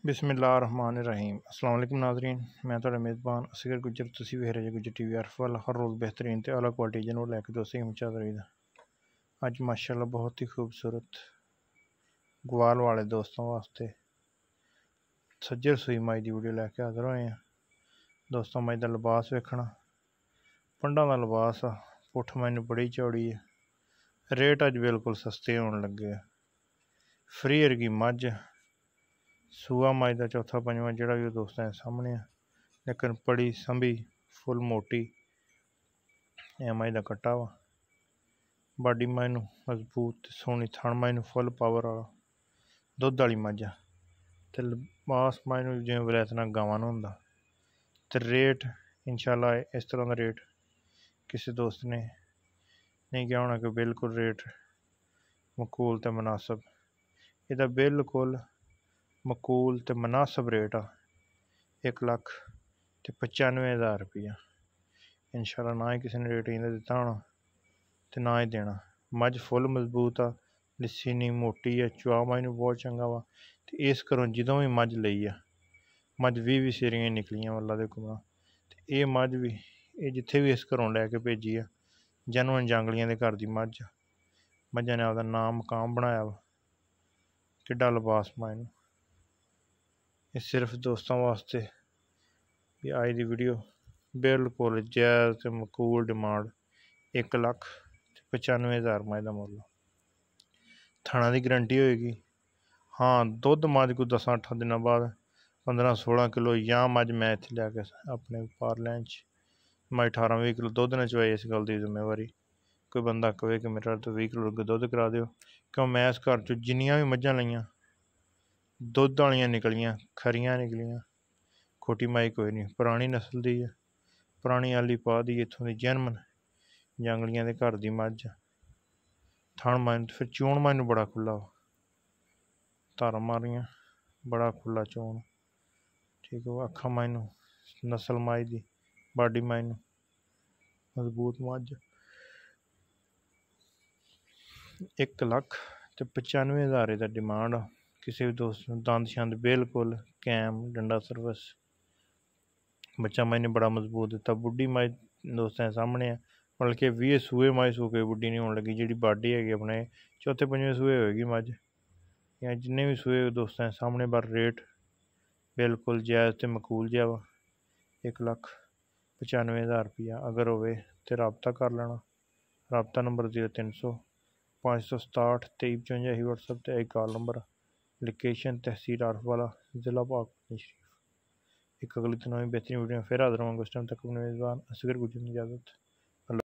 बिस्मिल्लाहिर्रहमानिर्रहीम। अस्सलाम वालेकुम नाज़रीन, मैं तुहाडा मेज़बान असगर गुज्जर। तुसीं वेख रहे गुज्जर टीवी अरफवाला। हर रोज़ बेहतरीन ते आला क्वालिटी जनों लैके दोस्तें पहुँचा रहीदा। अज माशाअल्लाह बहुत ही खूबसूरत ग्वाल वाले दोस्तों वास्ते सज्जर सूई मज की वीडियो लैके हाज़र होए हैं। दोस्तों मज का लिबास वेखना, पंडा का लिबास आ, पुठ मैनू बड़ी चौड़ी है। रेट अज बिल्कुल सस्ते होने लगे। फ्री वर्गी मज, सूआ मज का चौथा पंजवा जोड़ा भी दोस्तों के सामने है, लेकिन बड़ी संभी फुल मोटी मज का कट्टा वा। बाडी मैनू मजबूत सोहनी, थण मैनू फुल पावर वाला दुध वाली मज आ। ते लिबास मैनू जिवें वलैतना गावां नूं हुंदा। ते रेट इंशाअल्लाह इस तरह का रेट किसी दोस्त ने नहीं कहा होना कि बिल्कुल रेट मकूल ते मुनासिब। इहदा बिल्कुल मकूल ते मुनासिब रेट आ 1,95,000 रुपया। इंशाअल्लाह ना ही किसी ने रेट इन्हें दिता होना ते ना ही देना। मज फुल मजबूत आ, लिस्सी नहीं मोटी है, चुआ मैनू बहुत चंगा वा। ते इस घरों जदों भी मज लई आ, मज 20 सेरियां निकलियां अल्लाह दे हुक्म नाल। ते ये मज भी ये जिथे भी इस घरों लैके भेजी आ, जनवन जांगलियां दे घर दी मज आ। मजा ने आपदा नाम मकाम बनाया वा। किड्डा लिबास मैनू। ये सिर्फ दोस्तों वास्ते भी आई दी वीडियो बिल्कुल जायज़ ते मकूल डिमांड 1,95,000 मज का मुल। थाना की गारंटी होएगी। हाँ, दुध मज को 10-8 दिनों बाद 15-16 किलो या मज मैं इत्थे लैके अपने पार्लैंड मज 18-20 किलो दुध ने चवाई। इस गल की जिम्मेवारी कोई बंदा कहे कि मेरा तो 20 किलो दुध करा दो, क्यों मैं इस घर चो जिन्नियां भी मझां लईयां दुध वालियां निकलियां, खरियां निकलियां। खोटी मज कोई नहीं, पुरानी नस्ल दी है, पुरानी आली पा दी, इत्थों दी जन्मन जांगलियां दे घर दी मज। थण मैनू फिर चोण मैनू बड़ा खुला वा, धारा मारियां बड़ा खुला चोण, ठीक है। अखा मैनू नस्ल मज दी, बाडी मैनू मजबूत मज। 1,95,000 का डिमांड आ। किसी भी दोस्त दंद शंद बिल्कुल कैम, डंडा सर्विस। बच्चा मैंने बड़ा मजबूत दिता। बुढ़ी मज दोस्तों के सामने है, बल्कि 20 सूए मज सू के बुढ़ी नहीं होने लगी। जी बाडी है अपने चौथे पंजे सूए होएगी मज, या जिन्ने भी सूए दोस्तों के सामने। बार रेट बिल्कुल जायज़ ते मकूल जहा वा 1,95,000 रुपया। अगर होवे तो रबता कर लेना। रबता नंबर 0300 567 2355 ही व्हाट्सएप ते एक कॉल नंबर। लोकेशन तहसील आरफवाला, जिला पाक शरीफ। एक अगली तो नवी बेहतरीन वीडियो फिर हाजिर होंगे। उस टाइम तक अपने मेज़बान असगर गुज्जर की इजाज़त।